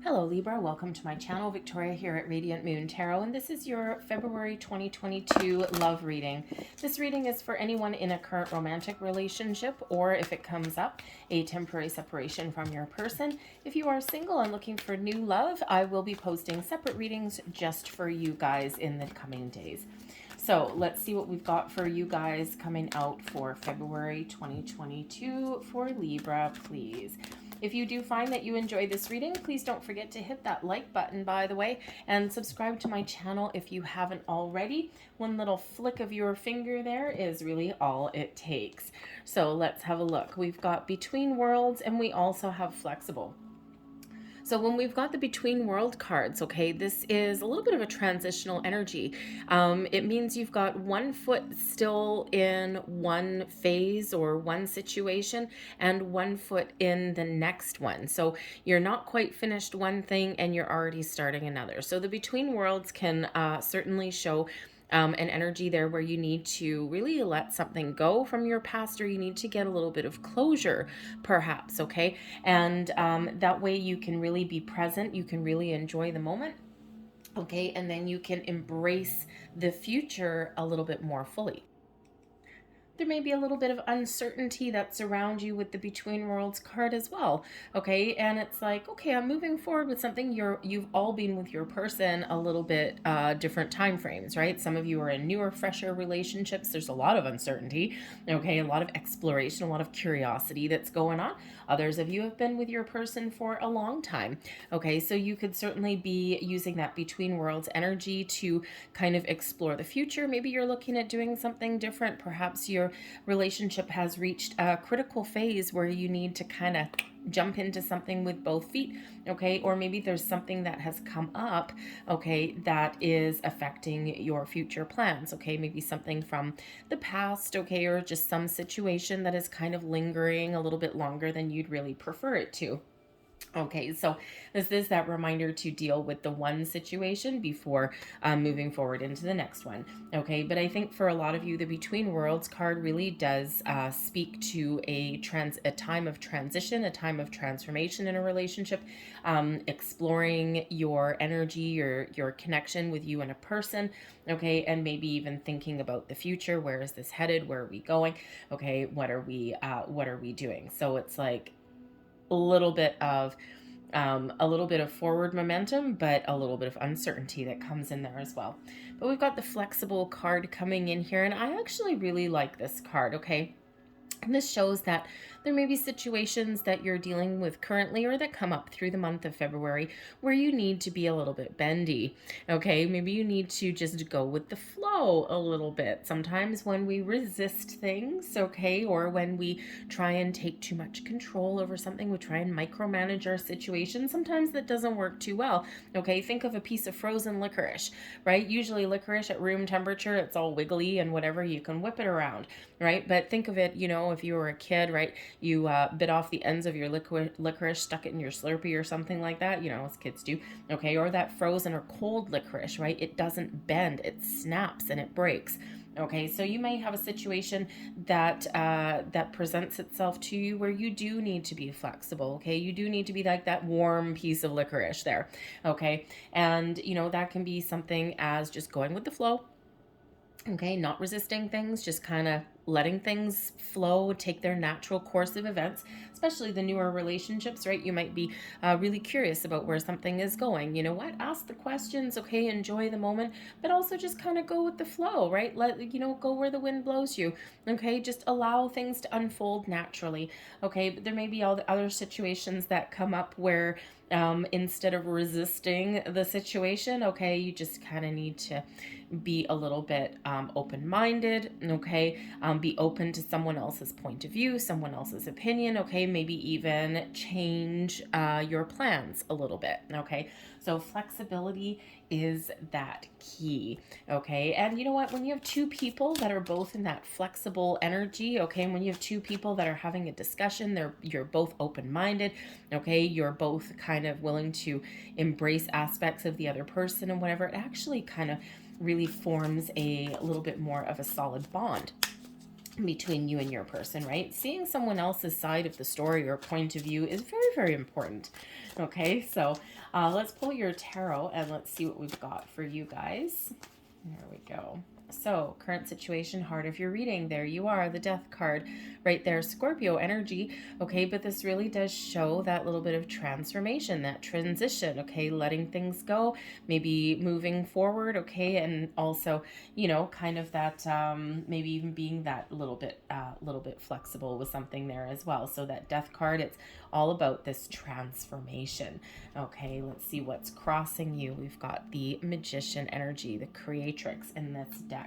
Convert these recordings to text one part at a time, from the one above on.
Hello Libra, welcome to my channel. Victoria here at Radiant Moon Tarot, and this is your February 2022 love reading. This reading is for anyone in a current romantic relationship, or if it comes up, a temporary separation from your person. If you are single and looking for new love, I will be posting separate readings just for you guys in the coming days. So let's see what we've got for you guys coming out for February 2022 for Libra, please. If you do find that you enjoy this reading, please don't forget to hit that like button, by the way, and subscribe to my channel if you haven't already. One little flick of your finger there is really all it takes. So let's have a look. We've got Between Worlds, and we also have Flexible. So when we've got the Between World cards, okay, this is a little bit of a transitional energy. It means you've got one foot still in one phase or one situation and one foot in the next one. So you're not quite finished one thing and you're already starting another. So the Between Worlds can certainly show an energy there where you need to really let something go from your past, or you need to get a little bit of closure perhaps, okay? And that way you can really be present, you can really enjoy the moment, okay? And then you can embrace the future a little bit more fully. There may be a little bit of uncertainty that's around you with the Between Worlds card as well, okay? And it's like, okay, I'm moving forward with something. You've all been with your person a little bit different time frames, right? Some of you are in newer, fresher relationships. There's a lot of uncertainty, okay? A lot of exploration, a lot of curiosity that's going on. Others of you have been with your person for a long time, okay? So you could certainly be using that Between Worlds energy to kind of explore the future. Maybe you're looking at doing something different. Perhaps your relationship has reached a critical phase where you need to kind of jump into something with both feet, okay? Or maybe there's something that has come up, okay, that is affecting your future plans, okay? Maybe something from the past, okay, or just some situation that is kind of lingering a little bit longer than you'd really prefer it to. Okay, so this is that reminder to deal with the one situation before moving forward into the next one. Okay, but I think for a lot of you, the Between Worlds card really does speak to a time of transition, a time of transformation in a relationship, exploring your energy, your connection with you and a person. Okay, and maybe even thinking about the future. Where is this headed? Where are we going? Okay, what are we doing? So it's like a little bit of forward momentum, but a little bit of uncertainty that comes in there as well. But we've got the Flexible card coming in here, and I actually really like this card, okay? And this shows that there may be situations that you're dealing with currently or that come up through the month of February where you need to be a little bit bendy, okay? Maybe you need to just go with the flow a little bit. Sometimes when we resist things, okay, or when we try and take too much control over something, we try and micromanage our situation, sometimes that doesn't work too well, okay? Think of a piece of frozen licorice, right? Usually licorice at room temperature, it's all wiggly and whatever, you can whip it around, right? But think of it, you know, if you were a kid, right, you bit off the ends of your licorice, stuck it in your Slurpee or something like that, you know, as kids do, okay? Or that frozen or cold licorice, right? It doesn't bend, it snaps and it breaks. Okay, so you may have a situation that that presents itself to you where you do need to be flexible, okay? You do need to be like that warm piece of licorice there, okay? And, you know, that can be something as just going with the flow, okay? Not resisting things, just kind of letting things flow, take their natural course of events, especially the newer relationships, right? You might be really curious about where something is going. You know what? Ask the questions, okay? Enjoy the moment, but also just kind of go with the flow, right? Go where the wind blows you, okay? Just allow things to unfold naturally, okay? But there may be all the other situations that come up where instead of resisting the situation, okay, you just kind of need to be a little bit open-minded, okay? Be open to someone else's point of view, someone else's opinion, okay? Maybe even change your plans a little bit, okay? So flexibility is that key, okay? And you know what? When you have two people that are both in that flexible energy, okay, and when you have two people that are having a discussion, you're both open-minded, okay? You're both kind of willing to embrace aspects of the other person and whatever, it actually kind of really forms a little bit more of a solid bond. between you and your person, right? Seeing someone else's side of the story or point of view is very, very important. Okay, so let's pull your tarot and let's see what we've got for you guys. There we go. So, current situation, heart of your reading. There you are, the death card right there, Scorpio energy. Okay, but this really does show that little bit of transformation, that transition. Okay, letting things go, maybe moving forward. Okay, and also, you know, kind of that maybe even being that little bit flexible with something there as well. So that death card, it's all about this transformation. Okay, let's see what's crossing you. We've got the magician energy, the creatrix in this deck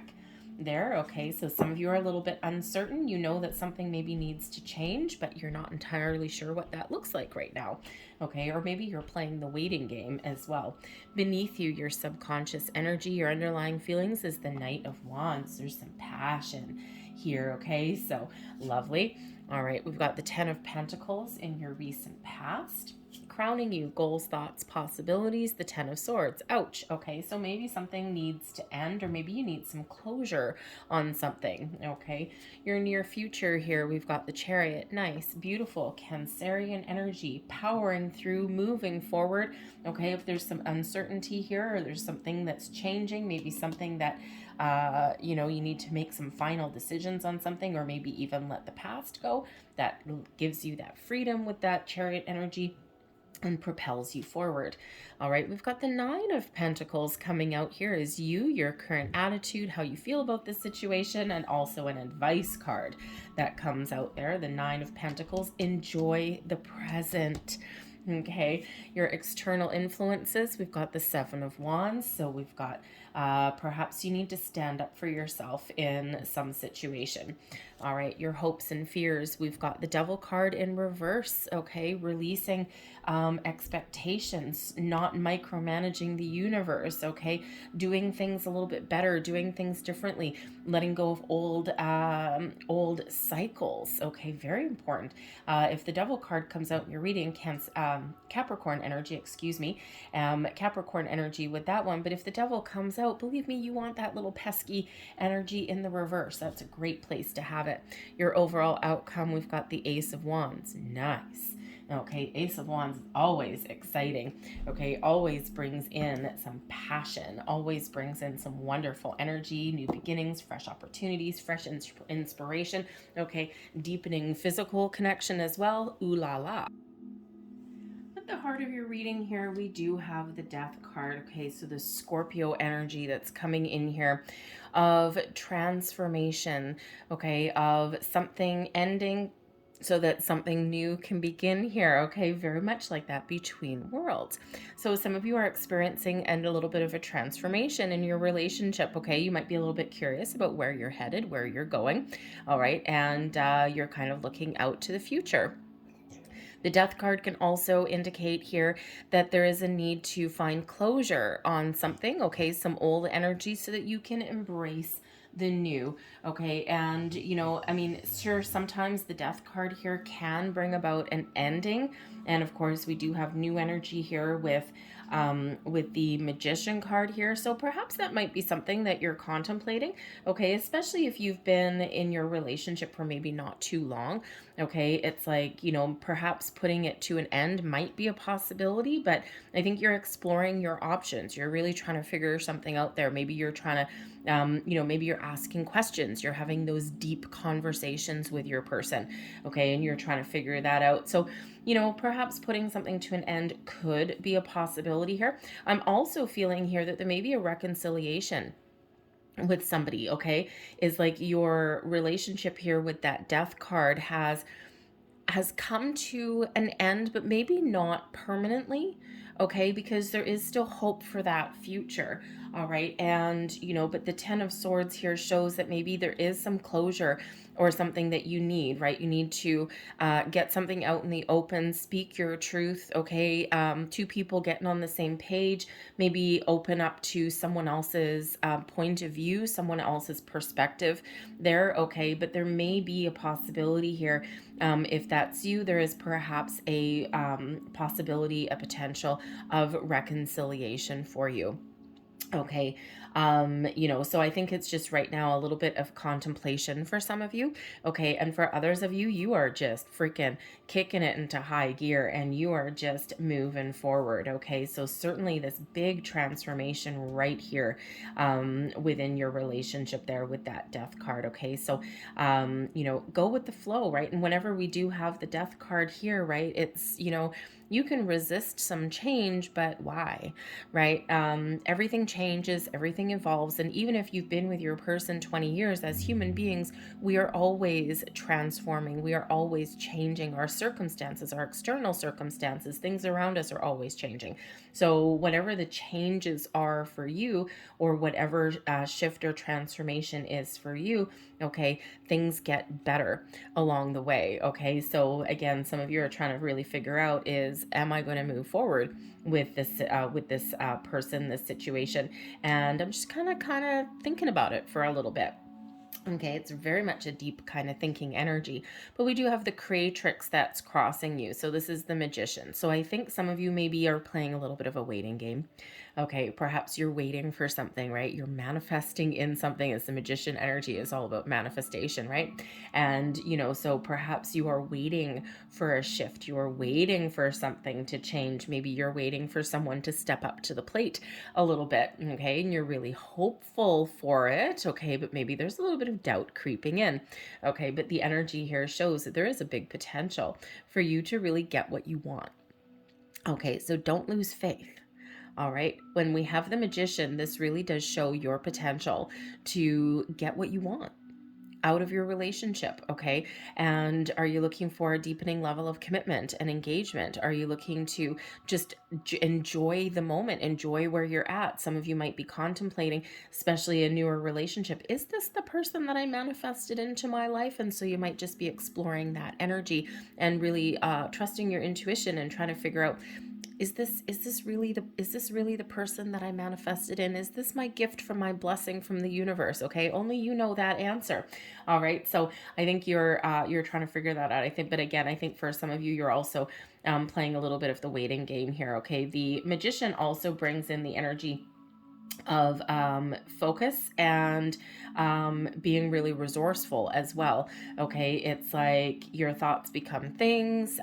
there. Okay, so some of you are a little bit uncertain. You know that something maybe needs to change, but you're not entirely sure what that looks like right now. Okay, or maybe you're playing the waiting game as well. Beneath you, your subconscious energy, your underlying feelings is the Knight of Wands. There's some passion here. Okay, so lovely. All right, we've got the Ten of Pentacles in your recent past. Crowning you, goals, thoughts, possibilities, the Ten of Swords. Ouch. Okay, so maybe something needs to end, or maybe you need some closure on something. Okay, your near future here, we've got the Chariot. Nice, beautiful, Cancerian energy, powering through, moving forward. Okay, if there's some uncertainty here, or there's something that's changing, maybe something that you know, you need to make some final decisions on something, or maybe even let the past go, that gives you that freedom with that Chariot energy and propels you forward. All right, we've got the Nine of Pentacles coming out here as you, your current attitude, how you feel about this situation, and also an advice card that comes out there, the Nine of Pentacles. Enjoy the present. Okay, your external influences, we've got the Seven of Wands, so we've got perhaps you need to stand up for yourself in some situation. All right, your hopes and fears, we've got the Devil card in reverse. Okay, releasing expectations, not micromanaging the universe. Okay, doing things a little bit better, doing things differently, letting go of old cycles. Okay, very important. If the Devil card comes out in your reading, Capricorn energy, excuse me, Capricorn energy with that one. But if the Devil comes out, believe me, you want that little pesky energy in the reverse. That's a great place to have it. Your overall outcome, we've got the Ace of Wands. Nice. Okay, Ace of Wands is always exciting. Okay, always brings in some passion, always brings in some wonderful energy, new beginnings, fresh opportunities, fresh inspiration. Okay, deepening physical connection as well. Ooh la la. At the heart of your reading here, we do have the Death card. Okay, so the Scorpio energy that's coming in here of transformation, okay, of something ending so that something new can begin here. Okay, very much like that between worlds. So some of you are experiencing a little bit of a transformation in your relationship. Okay, you might be a little bit curious about where you're headed, where you're going. All right, and you're kind of looking out to the future. The Death card can also indicate here that there is a need to find closure on something, okay, some old energy, so that you can embrace the new. Okay, and you know, I mean, sure, sometimes the Death card here can bring about an ending, and of course we do have new energy here with the Magician card here, so perhaps that might be something that you're contemplating. Okay, especially if you've been in your relationship for maybe not too long. Okay, it's like, you know, perhaps putting it to an end might be a possibility, but I think you're exploring your options. You're really trying to figure something out there. Maybe you're trying to you know, maybe you're asking questions, you're having those deep conversations with your person, okay, and you're trying to figure that out. So, you know, perhaps putting something to an end could be a possibility here. I'm also feeling here that there may be a reconciliation with somebody, okay, is like your relationship here with that Death card has come to an end, but maybe not permanently, okay, because there is still hope for that future. All right, and you know, but the Ten of Swords here shows that maybe there is some closure or something that you need, right? You need to get something out in the open, speak your truth, okay? Two people getting on the same page, maybe open up to someone else's point of view, someone else's perspective there, okay? But there may be a possibility here. If that's you, there is perhaps a possibility, a potential of reconciliation for you. Okay. So I think it's just right now a little bit of contemplation for some of you. Okay. And for others of you, you are just freaking kicking it into high gear and you are just moving forward. Okay. So certainly this big transformation right here, within your relationship there with that death card. Okay. So, go with the flow, right? And whenever we do have the death card here, right, it's, you can resist some change, but why? Right? Everything changes, everything evolves. And even if you've been with your person 20 years, as human beings, we are always transforming. We are always changing our circumstances, our external circumstances, things around us are always changing. So whatever the changes are for you, or whatever shift or transformation is for you, okay, things get better along the way. Okay. So again, some of you are trying to really figure out is, am I going to move forward with this person, this situation? And I'm just kind of thinking about it for a little bit. Okay, it's very much a deep kind of thinking energy, but we do have the creatrix that's crossing you. So this is the magician. So I think some of you maybe are playing a little bit of a waiting game. Okay, perhaps you're waiting for something, right? You're manifesting in something, as the magician energy is all about manifestation, right? And, so perhaps you are waiting for a shift. You are waiting for something to change. Maybe you're waiting for someone to step up to the plate a little bit, okay? And you're really hopeful for it, okay? But maybe there's a little bit of doubt creeping in, okay? But the energy here shows that there is a big potential for you to really get what you want. Okay, so don't lose faith. All right. When we have the magician, this really does show your potential to get what you want out of your relationship. Okay. And are you looking for a deepening level of commitment and engagement? Are you looking to just enjoy the moment, enjoy where you're at? Some of you might be contemplating, especially a newer relationship. Is this the person that I manifested into my life? And so you might just be exploring that energy and really trusting your intuition and trying to figure out, is this really the person that I manifested in? Is this my gift from my blessing from the universe? Okay, only you know that answer. All right, so I think you're trying to figure that out. I think, but again, I think for some of you, you're also playing a little bit of the waiting game here. Okay, the magician also brings in the energy of focus and being really resourceful as well. Okay, it's like your thoughts become things.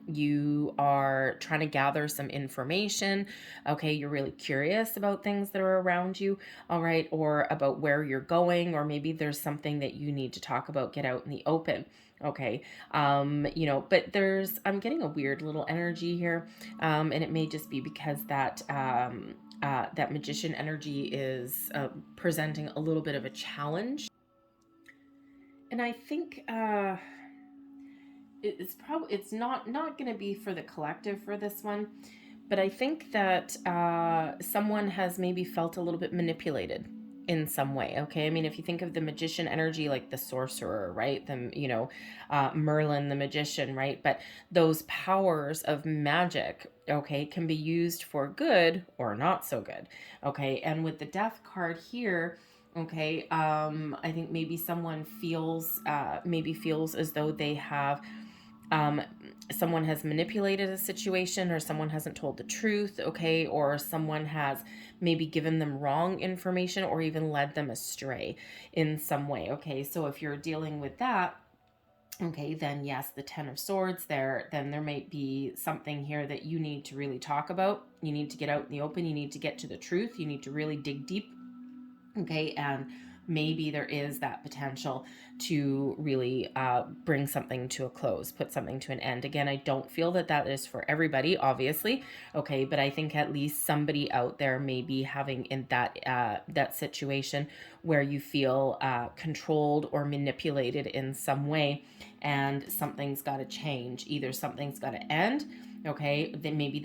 You are trying to gather some information. Okay, you're really curious about things that are around you. All right, or about where you're going, or maybe there's something that you need to talk about, get out in the open. Okay. But I'm getting a weird little energy here. And it may just be because that magician energy is presenting a little bit of a challenge. And I think it's not going to be for the collective for this one, but I think that someone has maybe felt a little bit manipulated in some way. Okay, I mean, if you think of the magician energy, like the sorcerer, right? Merlin the magician, right? But those powers of magic, okay, can be used for good or not so good. Okay, and with the death card here, okay, I think maybe someone feels as though they have someone has manipulated a situation, or someone hasn't told the truth, okay, or someone has maybe given them wrong information or even led them astray in some way. Okay, so if you're dealing with that, okay, then yes, the 10 of Swords there, then there might be something here that you need to really talk about. You need to get out in the open. You need to get to the truth. You need to really dig deep. Okay, and maybe there is that potential to really bring something to a close, put something to an end. Again, I don't feel that is for everybody, obviously. Okay, but I think at least somebody out there may be having in that situation where you feel controlled or manipulated in some way, and something's got to change. Either something's got to end. Okay, then maybe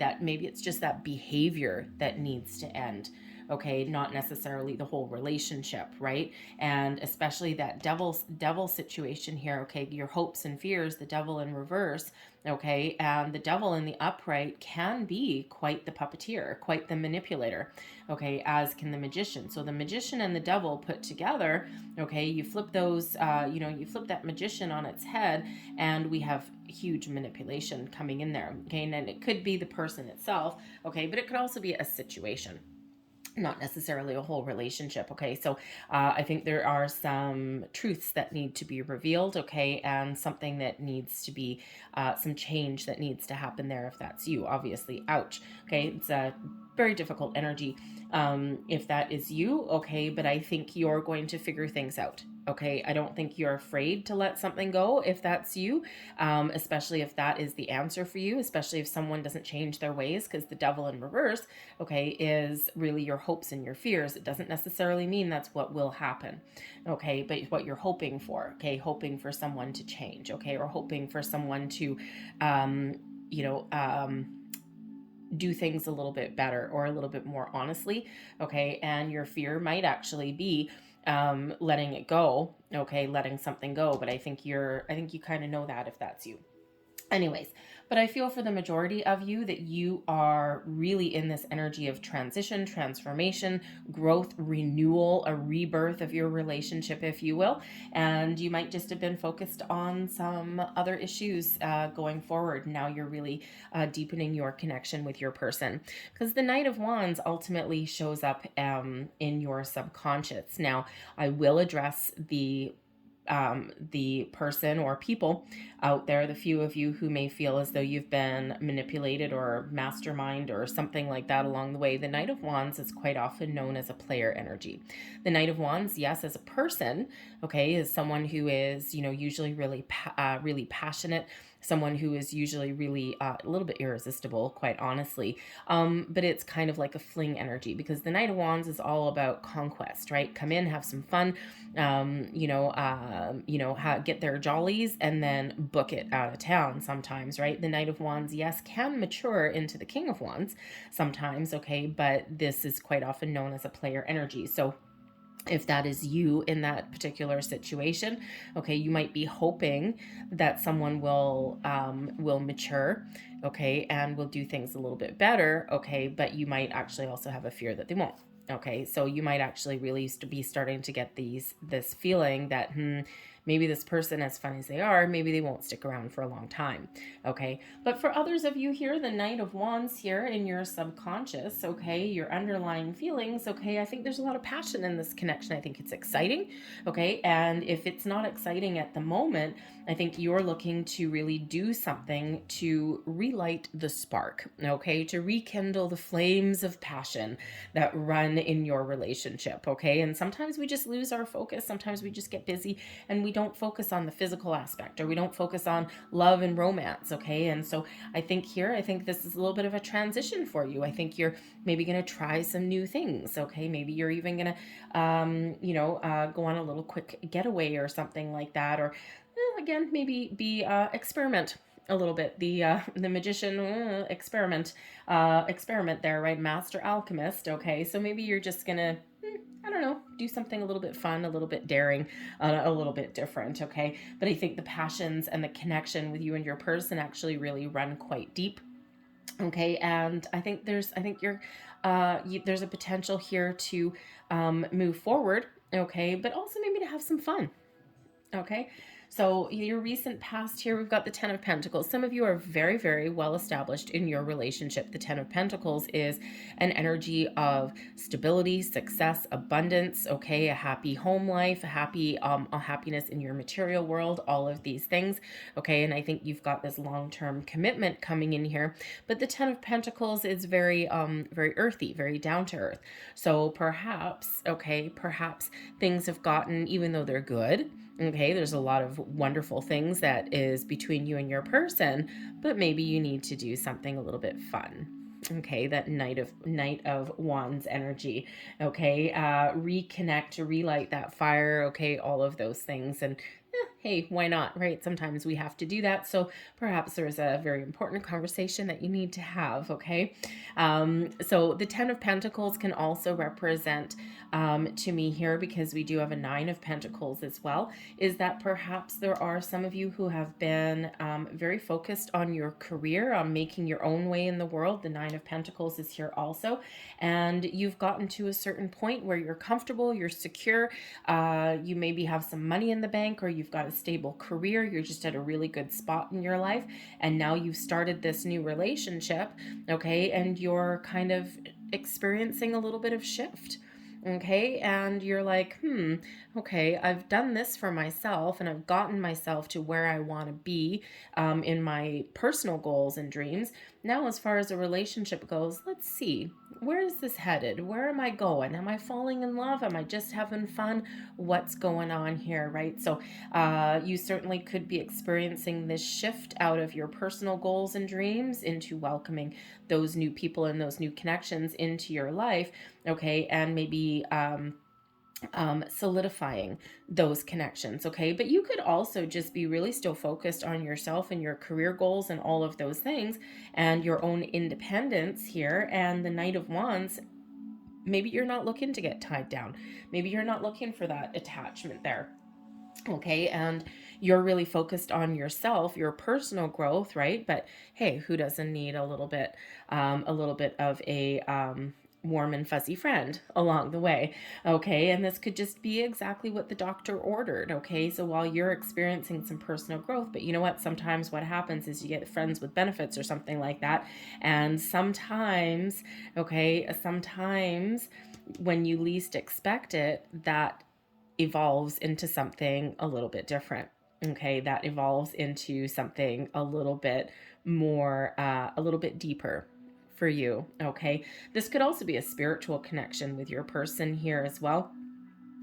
it's just that behavior that needs to end. Okay, not necessarily the whole relationship, right? And especially that devil situation here. Okay, your hopes and fears, the devil in reverse. Okay, and the devil in the upright can be quite the puppeteer, quite the manipulator. Okay, as can the magician. So the magician and the devil put together. Okay, you flip those. You flip that magician on its head, and we have huge manipulation coming in there. Okay, and then it could be the person itself. Okay, but it could also be a situation. not necessarily a whole relationship. Okay, so I think there are some truths that need to be revealed. Okay, and something that needs to be some change that needs to happen there, if that's you, obviously. Ouch. Okay, it's a very difficult energy if that is you. Okay, but I think you're going to figure things out. Okay, I don't think you're afraid to let something go if that's you, especially if that is the answer for you, especially if someone doesn't change their ways, because the devil in reverse, okay, is really your hopes and your fears. It doesn't necessarily mean that's what will happen, okay, but what you're hoping for, okay, hoping for someone to change, okay, or hoping for someone to, you know, do things a little bit better or a little bit more honestly, okay, and your fear might actually be letting it go, okay, letting something go, but I think you kind of know that if that's you. Anyways, but I feel for the majority of you that you are really in this energy of transition, transformation, growth, renewal, a rebirth of your relationship, if you will. And you might just have been focused on some other issues going forward. Now you're really deepening your connection with your person. Because the Knight of Wands ultimately shows up in your subconscious. Now, I will address the person or people out there, the few of you who may feel as though you've been manipulated or mastermind or something like that along the way. The Knight of Wands is quite often known as a player energy. The Knight of Wands, yes, as a person, okay, is someone who is, usually really passionate, someone who is usually really a little bit irresistible, quite honestly. But it's kind of like a fling energy, because the Knight of Wands is all about conquest, right? Come in, have some fun, get their jollies, and then book it out of town sometimes, right? The Knight of Wands, yes, can mature into the King of Wands sometimes, okay, but this is quite often known as a player energy. So if that is you in that particular situation, okay, you might be hoping that someone will mature, okay, and will do things a little bit better, okay, but you might actually also have a fear that they won't. Okay, so you might actually really be starting to get this feeling that maybe this person, as fun as they are, maybe they won't stick around for a long time. Okay, but for others of you here, the Knight of Wands here in your subconscious, okay, your underlying feelings, okay, I think there's a lot of passion in this connection. I think it's exciting, okay, and if it's not exciting at the moment, I think you're looking to really do something to relight the spark, okay, to rekindle the flames of passion that run in your relationship, okay? And sometimes we just lose our focus. Sometimes we just get busy and we don't focus on the physical aspect, or we don't focus on love and romance, okay? And so I think this is a little bit of a transition for you. I think you're maybe going to try some new things, okay? Maybe you're even going to, go on a little quick getaway or something like that, or again, maybe be experiment a little bit. The magician experiment there, right? Master alchemist. Okay, so maybe you're just gonna I don't know, do something a little bit fun, a little bit daring, a little bit different. Okay, but I think the passions and the connection with you and your person actually really run quite deep. Okay, and I think there's a potential here to move forward. Okay, but also maybe to have some fun. Okay, so your recent past here, we've got the Ten of Pentacles. Some of you are very, very well established in your relationship. The Ten of Pentacles is an energy of stability, success, abundance, okay, a happy home life, a happiness in your material world, all of these things, okay, and I think you've got this long-term commitment coming in here. But the Ten of Pentacles is very, very earthy, very down to earth. So perhaps things have gotten, even though they're good, okay, there's a lot of wonderful things that is between you and your person, but maybe you need to do something a little bit fun. Okay, that Knight of Wands energy. Okay, reconnect, relight that fire. Okay, all of those things. And hey, why not, right? Sometimes we have to do that. So perhaps there's a very important conversation that you need to have, okay? So the Ten of Pentacles can also represent to me here, because we do have a Nine of Pentacles as well, is that perhaps there are some of you who have been very focused on your career, on making your own way in the world. The Nine of Pentacles is here also. And you've gotten to a certain point where you're comfortable, you're secure, you maybe have some money in the bank, or you've got a stable career, you're just at a really good spot in your life, and now you've started this new relationship, okay, and you're kind of experiencing a little bit of shift. Okay, and you're like, okay, I've done this for myself and I've gotten myself to where I want to be in my personal goals and dreams. Now, as far as a relationship goes, let's see, where is this headed? Where am I going? Am I falling in love? Am I just having fun? What's going on here, right? So you certainly could be experiencing this shift out of your personal goals and dreams into welcoming those new people and those new connections into your life, okay, and maybe solidifying those connections, okay? But you could also just be really still focused on yourself and your career goals and all of those things and your own independence here. And the Knight of Wands, maybe you're not looking to get tied down. Maybe you're not looking for that attachment there. Okay, and you're really focused on yourself, your personal growth, right? But hey, who doesn't need a little bit of a warm and fuzzy friend along the way? Okay, and this could just be exactly what the doctor ordered. Okay, so while you're experiencing some personal growth, but you know what? Sometimes what happens is you get friends with benefits or something like that, and sometimes, when you least expect it, that evolves into something a little bit different. Okay, that evolves into something a little bit more, a little bit deeper for you. Okay, this could also be a spiritual connection with your person here as well.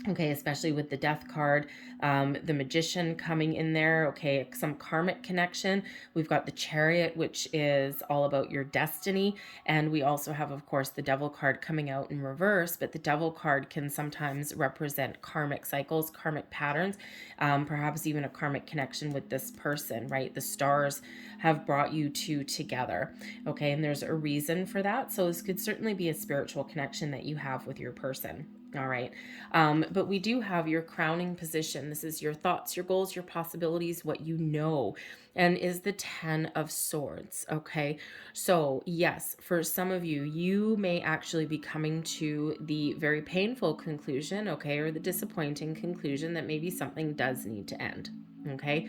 Okay, especially with the Death card, the Magician coming in there. Okay, some karmic connection. We've got the Chariot, which is all about your destiny. And we also have, of course, the Devil card coming out in reverse. But the Devil card can sometimes represent karmic cycles, karmic patterns, perhaps even a karmic connection with this person, right? The stars have brought you two together. Okay, and there's a reason for that. So this could certainly be a spiritual connection that you have with your person. All right. But we do have your crowning position. This is your thoughts, your goals, your possibilities, what you know, and is the 10 of Swords. Okay. So yes, for some of you, you may actually be coming to the very painful conclusion, okay, or the disappointing conclusion that maybe something does need to end. Okay.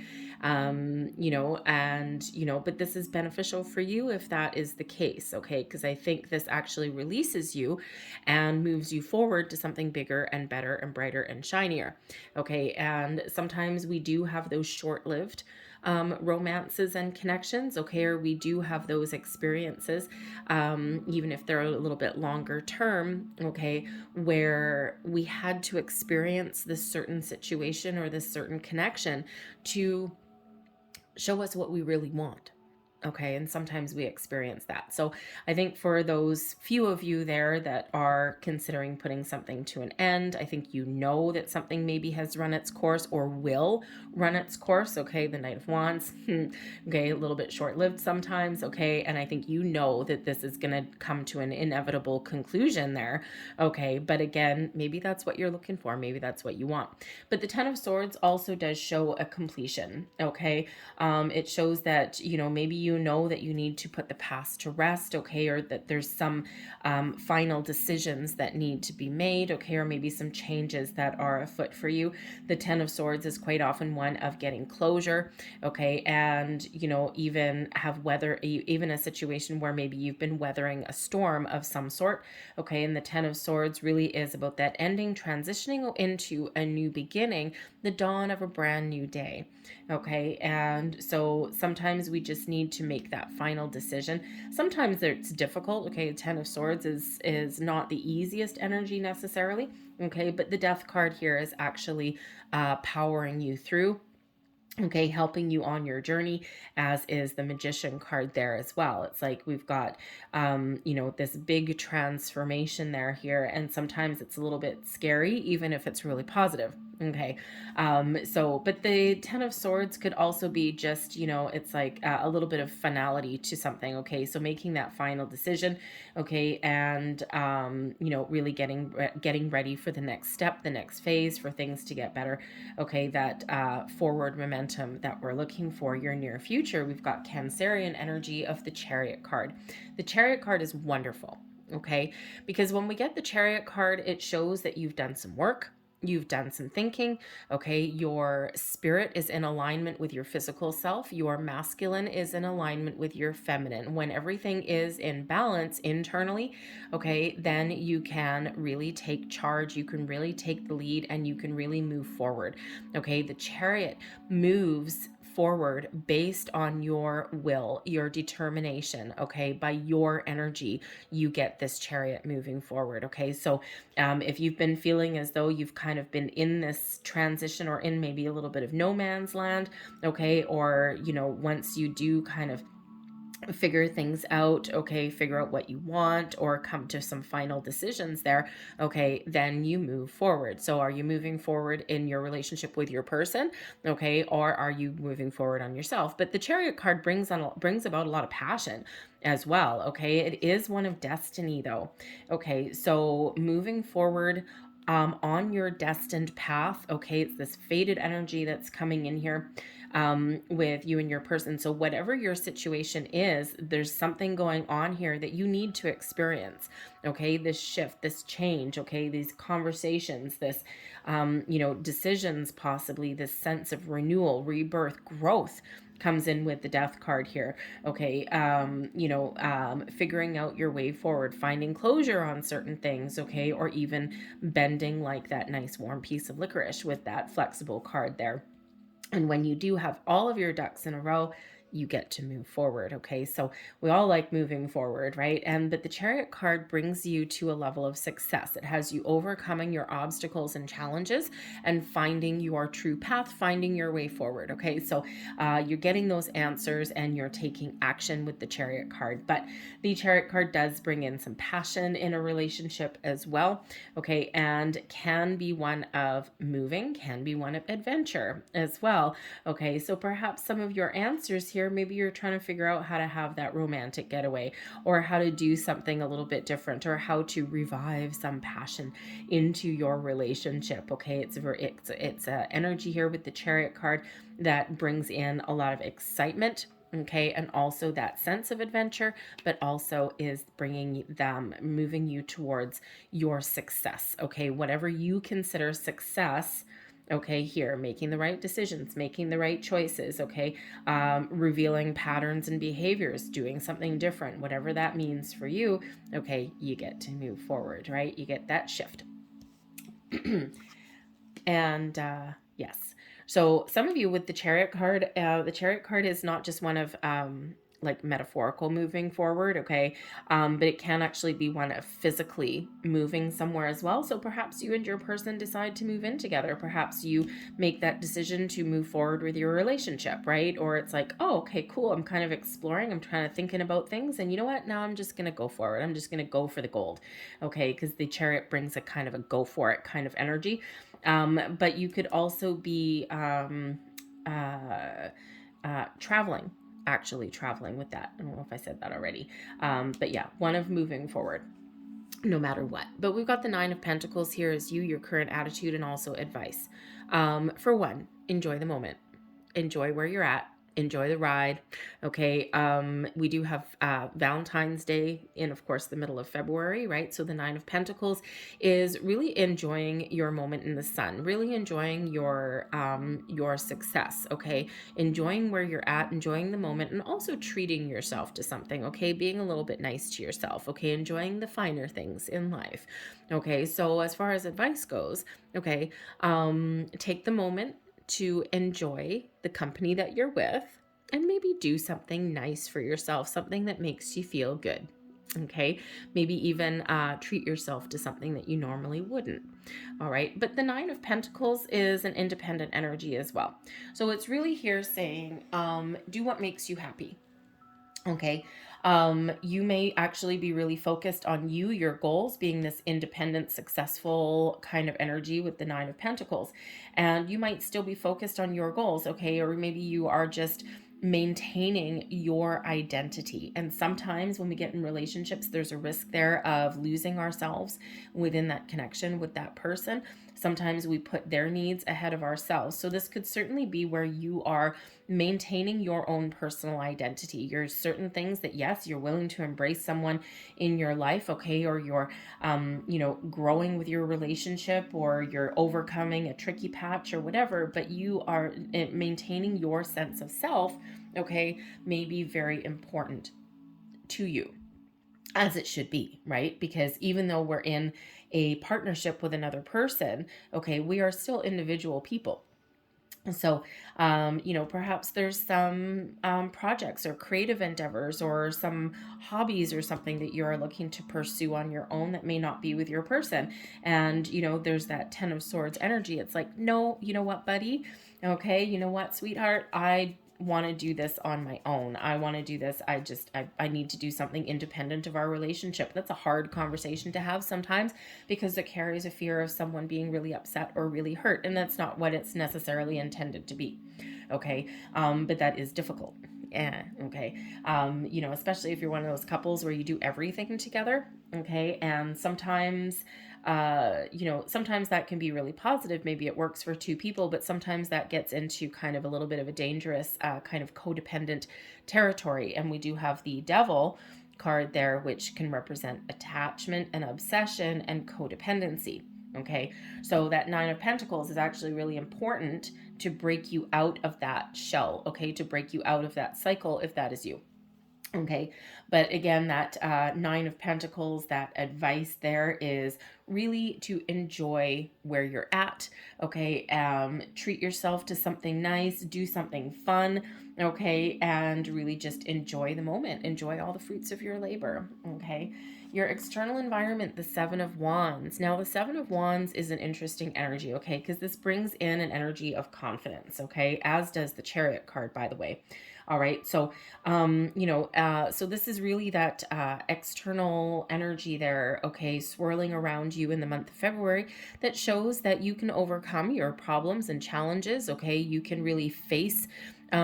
But this is beneficial for you if that is the case. Okay. Because I think this actually releases you and moves you forward to something bigger and better and brighter and shinier. Okay. And sometimes we do have those short-lived romances and connections, okay, or we do have those experiences, even if they're a little bit longer term, okay, where we had to experience this certain situation or this certain connection to show us what we really want. Okay, and sometimes we experience that. So I think for those few of you there that are considering putting something to an end, I think you know that something maybe has run its course or will run its course. Okay, the Knight of Wands, okay, a little bit short-lived sometimes, okay, and I think you know that this is going to come to an inevitable conclusion there, okay, but again, maybe that's what you're looking for, maybe that's what you want. But the 10 of Swords also does show a completion, okay, it shows that, maybe you know that you need to put the past to rest, okay, or that there's some final decisions that need to be made, okay, or maybe some changes that are afoot for you. The 10 of Swords is quite often one of getting closure, okay, and even a situation where maybe you've been weathering a storm of some sort, okay, and the 10 of Swords really is about that ending, transitioning into a new beginning, the dawn of a brand new day, okay, and so sometimes we just need to make that final decision. Sometimes it's difficult, okay, 10 of Swords is not the easiest energy necessarily, okay, but the Death card here is actually powering you through, okay, helping you on your journey, as is the Magician card there as well. It's like we've got, this big transformation there here, and sometimes it's a little bit scary, even if it's really positive. Okay, but the 10 of Swords could also be just, it's like a little bit of finality to something, okay, so making that final decision, okay, and, really getting ready for the next step, the next phase, for things to get better, okay, that forward momentum that we're looking for, your near future. We've got Cancerian energy of the Chariot card. The Chariot card is wonderful, okay, because when we get the Chariot card, it shows that you've done some work. You've done some thinking, okay? Your spirit is in alignment with your physical self. Your masculine is in alignment with your feminine. When everything is in balance internally, okay, then you can really take charge. You can really take the lead and you can really move forward, okay? The Chariot moves forward based on your will, your determination, okay? By your energy, you get this Chariot moving forward, okay? So if you've been feeling as though you've kind of been in this transition or in maybe a little bit of no man's land, okay? Or, you know, once you do kind of figure things out, okay, figure out what you want or come to some final decisions there, okay, then you move forward. So are you moving forward in your relationship with your person, okay, or are you moving forward on yourself? But the Chariot card brings about a lot of passion as well, okay? It is one of destiny though, okay? So moving forward on your destined path, okay, it's this fated energy that's coming in here with you and your person. So whatever your situation is, there's something going on here that you need to experience, okay? This shift, this change, okay? These conversations, this, you know, decisions, possibly this sense of renewal, rebirth, growth comes in with the Death card here, okay? You know, figuring out your way forward, finding closure on certain things, okay? Or even bending like that nice warm piece of licorice with that flexible card there. And when you do have all of your ducks in a row, you get to move forward, okay? So we all like moving forward, right? But the Chariot card brings you to a level of success. It has you overcoming your obstacles and challenges and finding your true path, finding your way forward, okay? So you're getting those answers and you're taking action with the Chariot card. But the Chariot card does bring in some passion in a relationship as well, okay? And can be one of moving, can be one of adventure as well, okay? So perhaps some of your answers here, maybe you're trying to figure out how to have that romantic getaway or how to do something a little bit different or how to revive some passion into your relationship, okay? It's a energy here with the Chariot card that brings in a lot of excitement, okay, and also that sense of adventure, but also is bringing them, moving you towards your success, okay? Whatever you consider success, okay, here, making the right decisions, making the right choices, okay, revealing patterns and behaviors, doing something different, whatever that means for you, okay, you get to move forward, right? You get that shift. And yes, so some of you with the Chariot card is not just one of like metaphorical moving forward, okay, but it can actually be one of physically moving somewhere as well. So perhaps you and your person decide to move in together. Perhaps you make that decision to move forward with your relationship, right? Or it's like, oh, okay, cool, I'm kind of exploring, I'm kind of thinking about things, and you know what, now I'm just gonna go for it. I'm just gonna go for the gold, okay? Because the Chariot brings a kind of a go for it kind of energy. But you could also be traveling, actually traveling with that. I don't know if I said that already. But yeah, one of moving forward no matter what. But we've got the Nine of Pentacles here as you, your current attitude, and also advice. For one, enjoy the moment. Enjoy where you're at. Enjoy the ride. Okay. We do have Valentine's Day in, of course, the middle of February, right? So the Nine of Pentacles is really enjoying your moment in the sun, really enjoying your success, okay? Enjoying where you're at, enjoying the moment, and also treating yourself to something, okay? Being a little bit nice to yourself, okay? Enjoying the finer things in life, okay? So as far as advice goes, okay, take the moment to enjoy the company that you're with and maybe do something nice for yourself, something that makes you feel good. Okay, maybe even treat yourself to something that you normally wouldn't. All right, but the Nine of Pentacles is an independent energy as well. So it's really here saying, do what makes you happy. Okay, you may actually be really focused on you, your goals, being this independent, successful kind of energy with the Nine of Pentacles. And you might still be focused on your goals, okay? Or maybe you are just maintaining your identity. And sometimes when we get in relationships, there's a risk there of losing ourselves within that connection with that person. Sometimes we put their needs ahead of ourselves. So this could certainly be where you are maintaining your own personal identity. There's certain things that, yes, you're willing to embrace someone in your life, okay, or you're, growing with your relationship, or you're overcoming a tricky patch or whatever, but you are maintaining your sense of self, okay, may be very important to you, as it should be, right? Because even though we're in a partnership with another person, okay, we are still individual people. So, perhaps there's some projects or creative endeavors or some hobbies or something that you're looking to pursue on your own that may not be with your person. And, there's that 10 of Swords energy. It's like, no, you know what, buddy? Okay, you know what, sweetheart? I want to do this on my own. I want to do this. I need to do something independent of our relationship. That's a hard conversation to have sometimes, because it carries a fear of someone being really upset or really hurt. And that's not what it's necessarily intended to be. Okay. But that is difficult. Yeah. Okay. Especially if you're one of those couples where you do everything together. Okay. And sometimes, sometimes that can be really positive. Maybe it works for two people, but sometimes that gets into kind of a little bit of a dangerous kind of codependent territory. And we do have the Devil card there, which can represent attachment and obsession and codependency. Okay, so that 9 of Pentacles is actually really important to break you out of that shell, okay, to break you out of that cycle if that is you. Okay, but again, that 9 of Pentacles, that advice there is really to enjoy where you're at, okay? Treat yourself to something nice, do something fun, okay? And really just enjoy the moment, enjoy all the fruits of your labor, okay? Your external environment, the 7 of Wands. Now, the 7 of Wands is an interesting energy, okay? Because this brings in an energy of confidence, okay? As does the Chariot card, by the way. All right. So, so this is really that external energy there, okay, swirling around you in the month of February, that shows that you can overcome your problems and challenges, okay? You can really face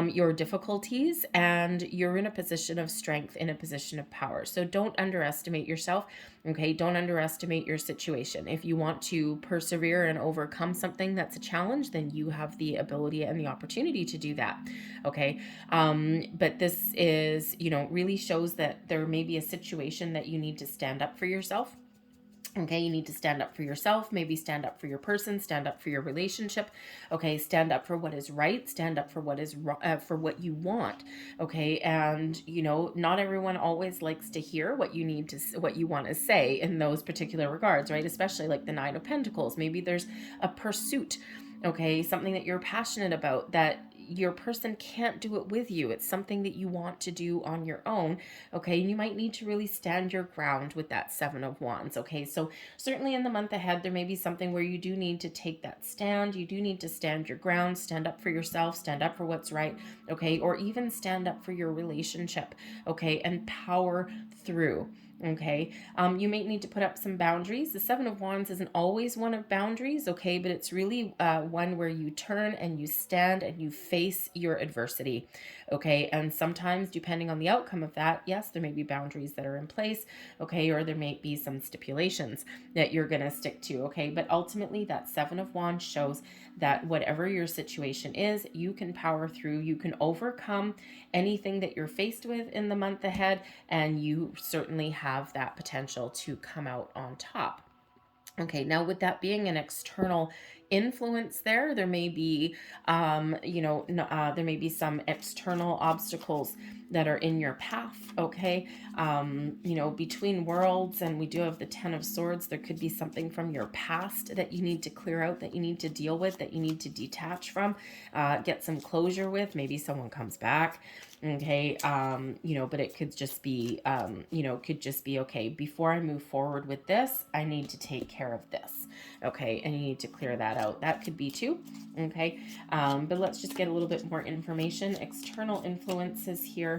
your difficulties, and you're in a position of strength, in a position of power. So don't underestimate yourself, okay? Don't underestimate your situation. If you want to persevere and overcome something that's a challenge, then you have the ability and the opportunity to do that, okay? But this is, really shows that there may be a situation that you need to stand up for yourself. Okay, you need to stand up for yourself, maybe stand up for your person, stand up for your relationship. Okay, stand up for what is right, stand up for what is for what you want. Okay, and not everyone always likes to hear what you want to say in those particular regards, right? Especially like the 9 of Pentacles. Maybe there's a pursuit, okay, something that you're passionate about that your person can't do it with you. It's something that you want to do on your own, okay? And you might need to really stand your ground with that 7 of Wands, okay? So certainly in the month ahead, there may be something where you do need to take that stand. You do need to stand your ground, stand up for yourself, stand up for what's right, okay? Or even stand up for your relationship, okay? And power through. Okay, you may need to put up some boundaries. The 7 of Wands isn't always one of boundaries, okay, but it's really one where you turn and you stand and you face your adversity, okay? And sometimes, depending on the outcome of that, yes, there may be boundaries that are in place, okay, or there may be some stipulations that you're going to stick to, okay? But ultimately, that 7 of Wands shows that whatever your situation is, you can power through, you can overcome anything that you're faced with in the month ahead, and you certainly have that potential to come out on top. Okay, now with that being an external influence there may be, there may be some external obstacles that are in your path, okay? Between worlds, and we do have the 10 of Swords, there could be something from your past that you need to clear out, that you need to deal with, that you need to detach from, get some closure with. Maybe someone comes back, okay? But it could just be, okay, before I move forward with this, I need to take care of this, okay? And you need to clear that out. That could be too, okay? But let's just get a little bit more information. External influences here.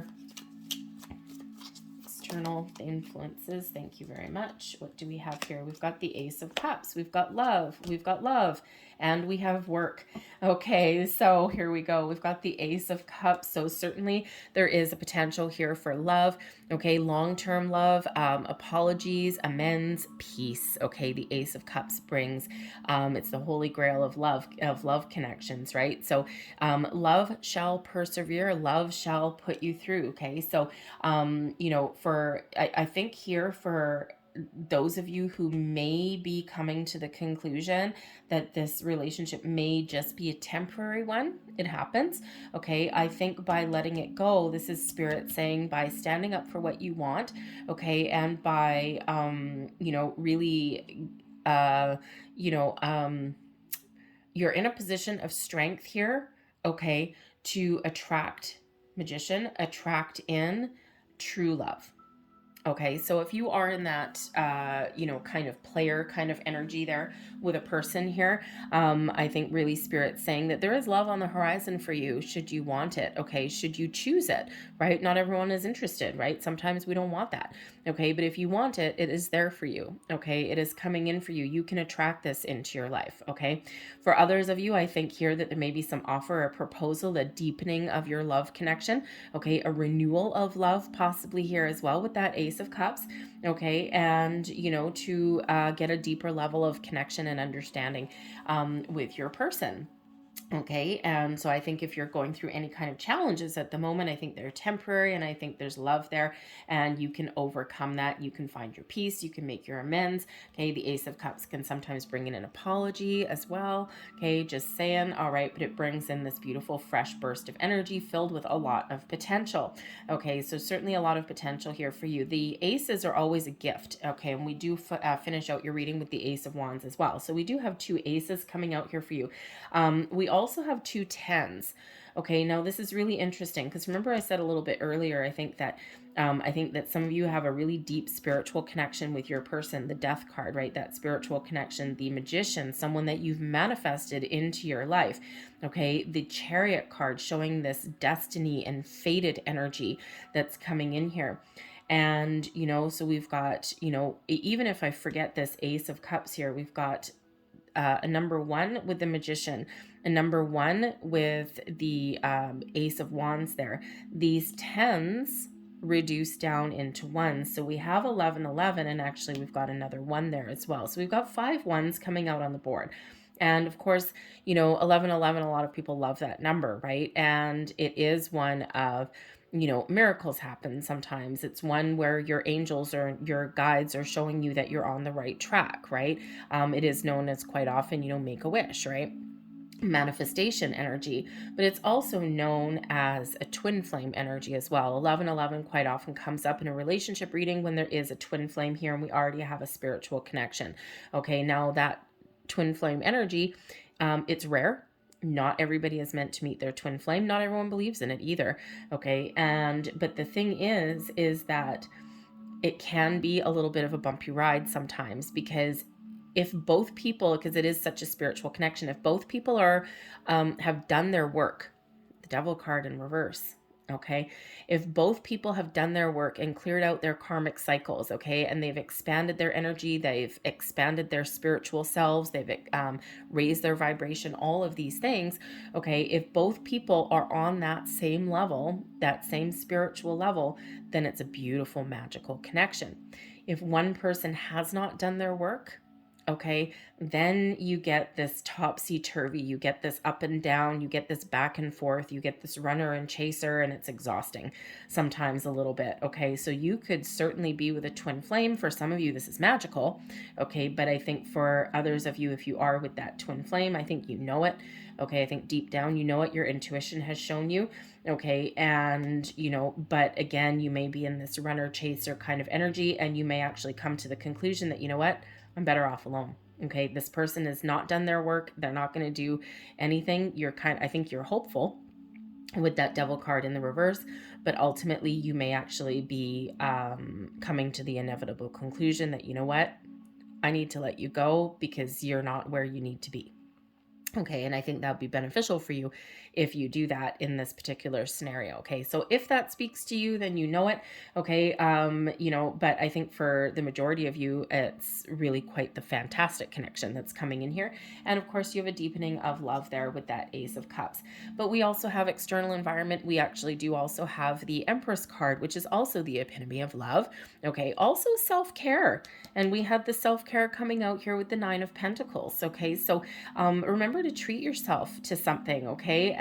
external influences. Thank you very much. What do we have here? We've got the Ace of Cups. We've got love. We've got love. And we have work. Okay, so here we go. We've got the Ace of Cups. So certainly there is a potential here for love. Okay, long-term love, apologies, amends, peace. Okay, the Ace of Cups brings, it's the holy grail of love connections, right? So love shall persevere, love shall put you through. Okay, so you know, I think here for those of you who may be coming to the conclusion that this relationship may just be a temporary one, it happens. Okay, I think by letting it go, this is Spirit saying by standing up for what you want, okay, and by you know, really you know, you're in a position of strength here, okay, to attract Magician, attract in true love. Okay, so if you are in that, you know, kind of player kind of energy there with a person here, I think really Spirit's saying that there is love on the horizon for you, should you want it, okay, should you choose it, right? Not everyone is interested, right? Sometimes we don't want that, okay? But if you want it, it is there for you, okay? It is coming in for you. You can attract this into your life, okay? For others of you, I think here that there may be some offer, a proposal, a deepening of your love connection, okay? A renewal of love possibly here as well with that Ace of Cups, okay? And, you know, to get a deeper level of connection and understanding with your person. Okay, and so I think if you're going through any kind of challenges at the moment, I think they're temporary, and I think there's love there, and you can overcome that. You can find your peace, you can make your amends. Okay, the Ace of Cups can sometimes bring in an apology as well. Okay, just saying, all right, but it brings in this beautiful fresh burst of energy filled with a lot of potential. Okay, so certainly a lot of potential here for you. The aces are always a gift. Okay, and we do finish out your reading with the Ace of Wands as well. So we do have two aces coming out here for you. We also have two tens. Okay, now this is really interesting because remember I said a little bit earlier, I think that some of you have a really deep spiritual connection with your person, the Death card, right? That spiritual connection, the Magician, someone that you've manifested into your life. Okay, the Chariot card showing this destiny and fated energy that's coming in here. And, you know, so we've got, you know, even if I forget this Ace of Cups here, we've got a number one with the Magician, a number one with the Ace of Wands there. These tens reduce down into ones. So we have 11, 11, and actually we've got another one there as well. So we've got 5 ones coming out on the board. And of course, you know, 11, 11, a lot of people love that number, right? And it is one of, you know, miracles happen sometimes. It's one where your angels or your guides are showing you that you're on the right track, right? It is known as quite often, you know, make a wish, right? Manifestation energy, but it's also known as a twin flame energy as well. 1111 quite often comes up in a relationship reading when there is a twin flame here and we already have a spiritual connection. Okay, now that twin flame energy, it's rare. Not everybody is meant to meet their twin flame. Not everyone believes in it either. Okay. But the thing is that it can be a little bit of a bumpy ride sometimes, because if both people, because it is such a spiritual connection, if both people are, have done their work, the Devil card in reverse, okay, if both people have done their work and cleared out their karmic cycles, okay, and they've expanded their energy, they've expanded their spiritual selves, they've raised their vibration, all of these things, okay, if both people are on that same level, that same spiritual level, then it's a beautiful, magical connection. If one person has not done their work, okay, then you get this topsy-turvy, you get this up and down, you get this back and forth, you get this runner and chaser, and it's exhausting sometimes a little bit, okay? So you could certainly be with a twin flame. For some of you, this is magical, okay? But I think for others of you, if you are with that twin flame, I think you know it, okay? I think deep down, you know what your intuition has shown you, okay? And, you know, but again, you may be in this runner chaser kind of energy, and you may actually come to the conclusion that, you know what, I'm better off alone. Okay, this person has not done their work. They're not going to do anything. I think you're hopeful with that Devil card in the reverse, but ultimately you may actually be coming to the inevitable conclusion that, you know what, I need to let you go because you're not where you need to be. Okay, and I think that would be beneficial for you if you do that in this particular scenario. Okay, so if that speaks to you, then you know it. Okay, but I think for the majority of you, it's really quite the fantastic connection that's coming in here. And of course, you have a deepening of love there with that Ace of Cups. But we also have external environment. We actually do also have the Empress card, which is also the epitome of love. Okay, also self-care. And we have the self-care coming out here with the Nine of Pentacles. Okay, so remember to treat yourself to something, okay?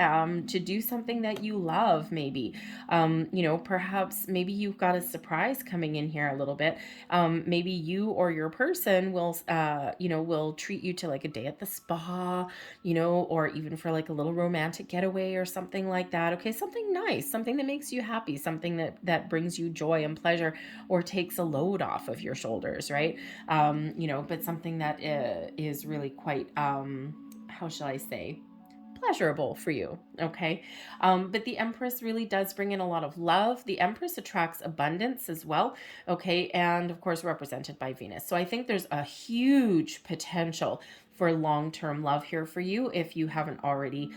To do something that you love, maybe. Perhaps maybe you've got a surprise coming in here a little bit. Maybe you or your person will treat you to like a day at the spa, or even for like a little romantic getaway or something like that. Okay, something nice, something that makes you happy, something that brings you joy and pleasure, or takes a load off of your shoulders, right? But something that is really quite, how shall I say, pleasurable for you. Okay. But the Empress really does bring in a lot of love. The Empress attracts abundance as well. Okay. And of course, represented by Venus. So I think there's a huge potential for long-term love here for you if you haven't already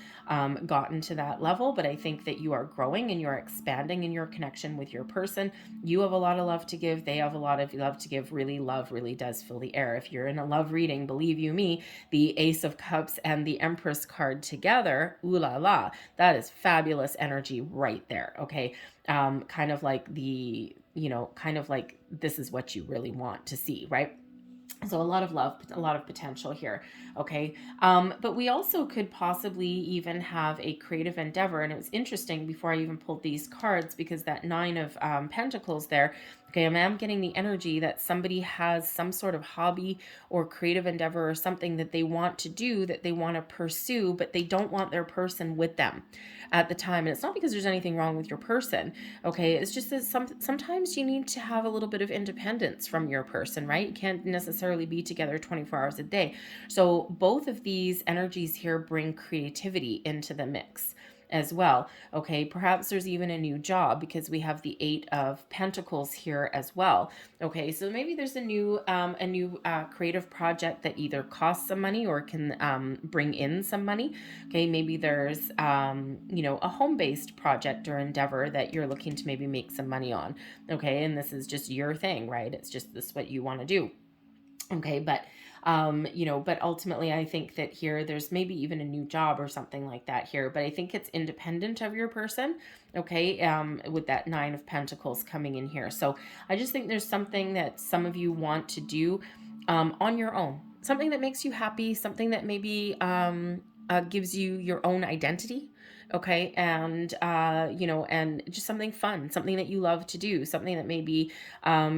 gotten to that level. But I think that you are growing and you're expanding in your connection with your person. You have a lot of love to give. They have a lot of love to give. Really, love really does fill the air. If you're in a love reading, believe you me, the Ace of Cups and the Empress card together, ooh la la, that is fabulous energy right there. Okay. Kind of like this is what you really want to see, right? So a lot of love, a lot of potential here. Okay. But we also could possibly even have a creative endeavor. And it was interesting before I even pulled these cards, because that Nine of Pentacles there, okay, I am getting the energy that somebody has some sort of hobby or creative endeavor or something that they want to do, that they want to pursue, but they don't want their person with them at the time. And it's not because there's anything wrong with your person. Okay. It's just that sometimes you need to have a little bit of independence from your person, right? You can't necessarily be together 24 hours a day. So both of these energies here bring creativity into the mix as well. Okay, perhaps there's even a new job, because we have the Eight of Pentacles here as well. Okay, so maybe there's a new creative project that either costs some money or can bring in some money. Okay, maybe there's a home-based project or endeavor that you're looking to maybe make some money on. Okay, and this is just your thing, right? It's just this what you want to do. Okay, but ultimately I think that here there's maybe even a new job or something like that here, but I think it's independent of your person. Okay, with that Nine of Pentacles coming in here. So I just think there's something that some of you want to do on your own, something that makes you happy, something that maybe gives you your own identity. Okay, and and just something fun, something that you love to do, something that maybe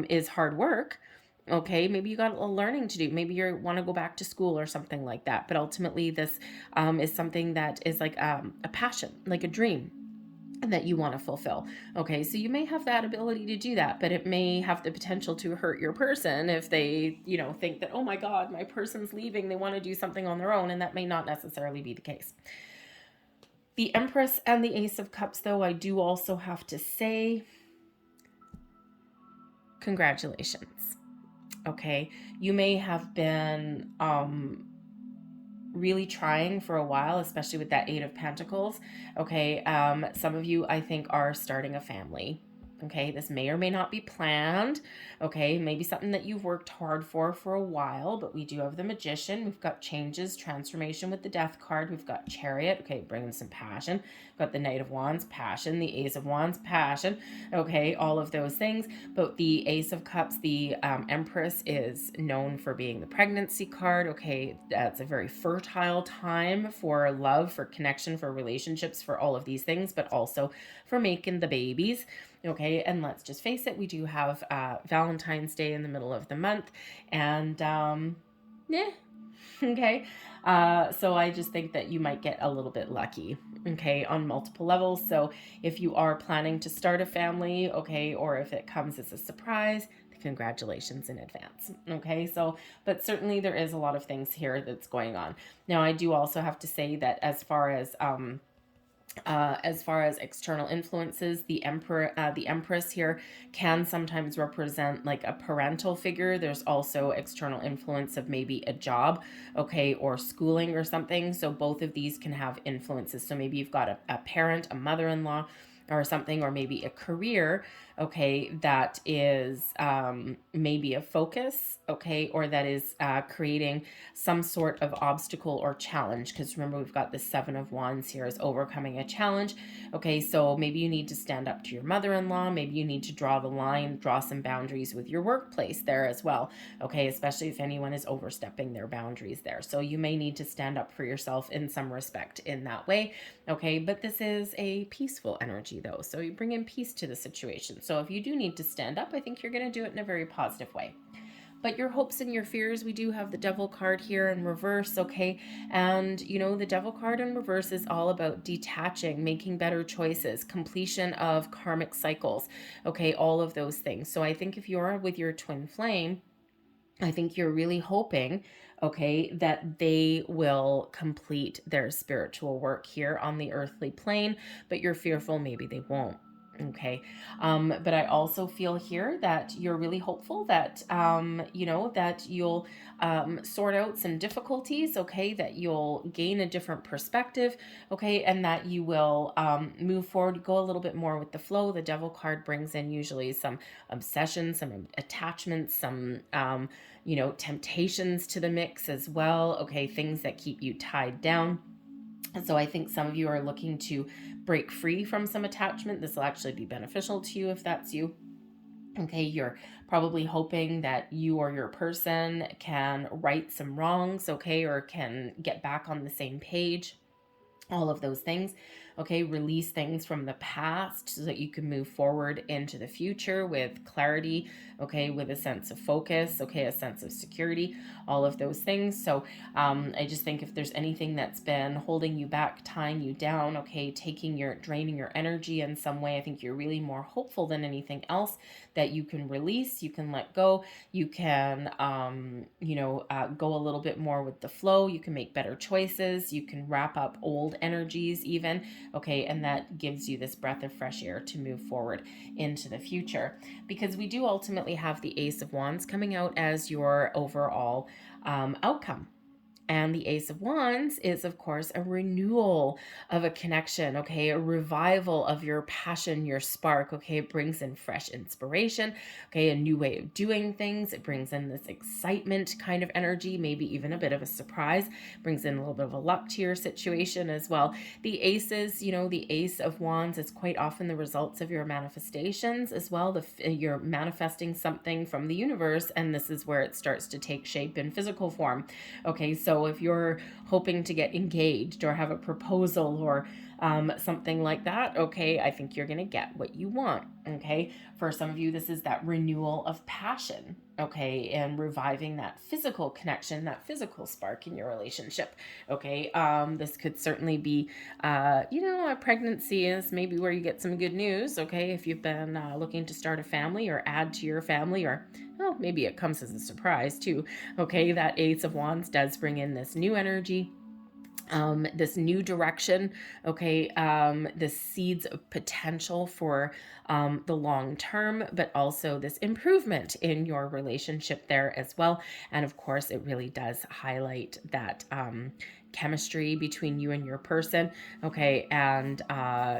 is hard work. Okay, maybe you got a learning to do. Maybe you want to go back to school or something like that. But ultimately, this is something that is like a passion, like a dream that you want to fulfill. Okay, so you may have that ability to do that, but it may have the potential to hurt your person if they, think that, oh my God, my person's leaving. They want to do something on their own, and that may not necessarily be the case. The Empress and the Ace of Cups, though, I do also have to say, congratulations. Okay, you may have been really trying for a while, especially with that Eight of Pentacles. Okay, some of you, I think, are starting a family. Okay, this may or may not be planned. Okay, maybe something that you've worked hard for a while, but we do have the Magician. We've got changes, transformation with the Death card. We've got Chariot. Okay, bringing some passion. We've got the Knight of Wands, passion. The Ace of Wands, passion. Okay, all of those things. But the Ace of Cups, the Empress, is known for being the pregnancy card. Okay, that's a very fertile time for love, for connection, for relationships, for all of these things, but also for making the babies. Okay, and let's just face it, we do have Valentine's Day in the middle of the month, and okay, so I just think that you might get a little bit lucky, okay, on multiple levels. So if you are planning to start a family, okay, or if it comes as a surprise, congratulations in advance. Okay, so, but certainly there is a lot of things here that's going on. Now, I do also have to say that as far as As far as external influences, the Empress here can sometimes represent like a parental figure. There's also external influence of maybe a job, okay, or schooling or something. So both of these can have influences. So maybe you've got a parent, a mother-in-law, or something, or maybe a career, okay, that is maybe a focus, okay, or that is creating some sort of obstacle or challenge. Because remember, we've got the Seven of Wands here as overcoming a challenge, okay. So maybe you need to stand up to your mother-in-law, maybe you need to draw the line, draw some boundaries with your workplace there as well, okay, especially if anyone is overstepping their boundaries there. So you may need to stand up for yourself in some respect in that way, okay. But this is a peaceful energy though, so you bring in peace to the situation. So if you do need to stand up, I think you're going to do it in a very positive way. But your hopes and your fears, we do have the Devil card here in reverse, okay? And, you know, the Devil card in reverse is all about detaching, making better choices, completion of karmic cycles, okay? All of those things. So I think if you're with your twin flame, I think you're really hoping, okay, that they will complete their spiritual work here on the earthly plane, but you're fearful maybe they won't. Okay. But I also feel here that you're really hopeful that, you know, that you'll sort out some difficulties, okay, that you'll gain a different perspective, okay, and that you will move forward, go a little bit more with the flow. The Devil card brings in usually some obsession, some attachments, some, you know, temptations to the mix as well, okay, things that keep you tied down. So I think some of you are looking to break free from some attachment. This will actually be beneficial to you if that's you. Okay, you're probably hoping that you or your person can right some wrongs, okay, or can get back on the same page. All of those things, okay, release things from the past so that you can move forward into the future with clarity, okay, with a sense of focus, okay, a sense of security, all of those things. So I just think if there's anything that's been holding you back, tying you down, okay, draining your energy in some way, I think you're really more hopeful than anything else that you can release, you can let go, you can, you know, go a little bit more with the flow, you can make better choices, you can wrap up old energies even, okay, and that gives you this breath of fresh air to move forward into the future, because we do ultimately have the Ace of Wands coming out as your overall outcome. And the Ace of Wands is, of course, a renewal of a connection, okay? A revival of your passion, your spark, okay? It brings in fresh inspiration, okay? A new way of doing things. It brings in this excitement kind of energy, maybe even a bit of a surprise. Brings in a little bit of a luck to your situation as well. The aces, you know, the Ace of Wands is quite often the results of your manifestations as well. You're manifesting something from the universe, and this is where it starts to take shape in physical form, okay? So if you're hoping to get engaged or have a proposal or something like that, okay, I think you're going to get what you want, okay? For some of you, this is that renewal of passion, okay, and reviving that physical connection, that physical spark in your relationship, okay? This could certainly be, you know, a pregnancy is maybe where you get some good news, okay, if you've been looking to start a family or add to your family, or oh, maybe it comes as a surprise too, okay? That Ace of Wands does bring in this new energy, this new direction, okay, the seeds of potential for the long term, but also this improvement in your relationship there as well. And of course, it really does highlight that chemistry between you and your person, okay, and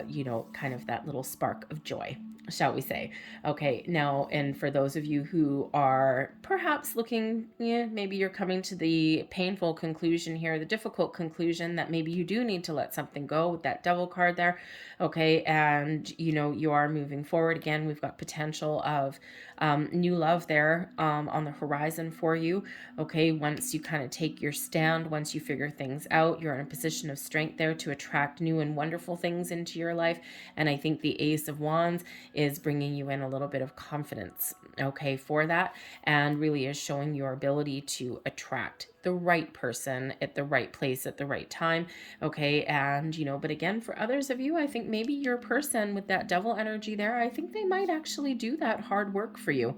you know, kind of that little spark of joy, shall we say. Okay, now, and for those of you who are perhaps looking, yeah, maybe you're coming to the painful conclusion here, the difficult conclusion that maybe you do need to let something go with that Devil card there, okay, and you know, you are moving forward. Again, we've got potential of new love there on the horizon for you, okay, once you kind of take your stand, once you figure things out, you're in a position of strength there to attract new and wonderful things into your life. And I think the Ace of Wands is bringing you in a little bit of confidence, okay, for that, and really is showing your ability to attract the right person at the right place at the right time. Okay. And, but again, for others of you, I think maybe your person with that devil energy there, I think they might actually do that hard work for you.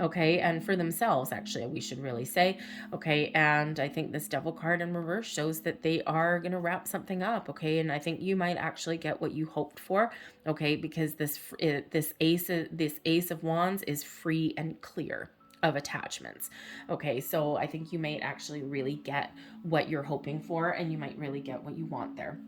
Okay. And for themselves, actually, we should really say, okay. And I think this devil card in reverse shows that they are going to wrap something up. Okay. And I think you might actually get what you hoped for. Okay. Because this ace of wands is free and clear of attachments. Okay, so I think you might actually really get what you're hoping for, and you might really get what you want there.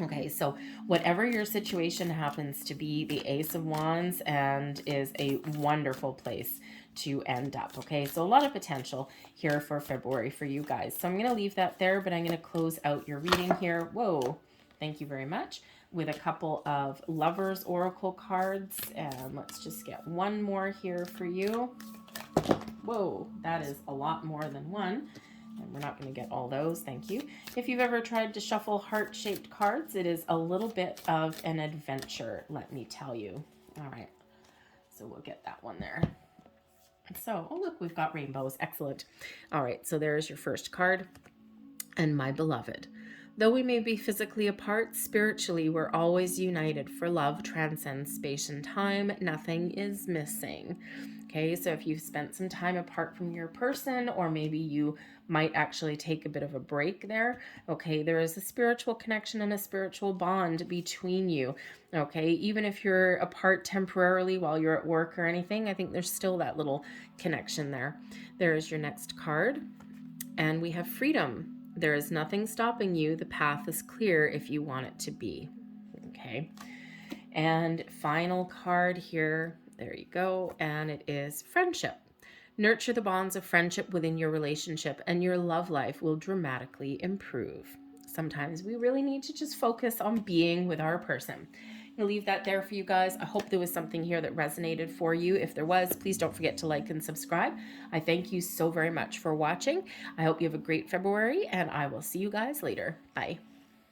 Okay, so whatever your situation happens to be, the Ace of Wands and is a wonderful place to end up. Okay, so a lot of potential here for February for you guys. So I'm going to leave that there, but I'm going to close out your reading here. Whoa, thank you very much. With a couple of Lovers Oracle cards. And let's just get one more here for you. Whoa, that is a lot more than one. And we're not going to get all those. Thank you. If you've ever tried to shuffle heart-shaped cards, it is a little bit of an adventure, let me tell you. All right. So we'll get that one there. So, oh, look, we've got rainbows. Excellent. All right. So there's your first card. And my beloved, though we may be physically apart, spiritually, we're always united, for love transcends space and time. Nothing is missing. Okay, so if you've spent some time apart from your person, or maybe you might actually take a bit of a break there, okay, there is a spiritual connection and a spiritual bond between you. Okay, even if you're apart temporarily while you're at work or anything, I think there's still that little connection there. There is your next card, and we have freedom. There is nothing stopping you. The path is clear if you want it to be. Okay, and final card here. There you go. And it is friendship. Nurture the bonds of friendship within your relationship, and your love life will dramatically improve. Sometimes we really need to just focus on being with our person. I'll leave that there for you guys. I hope there was something here that resonated for you. If there was, please don't forget to like and subscribe. I thank you so very much for watching. I hope you have a great February, and I will see you guys later. Bye.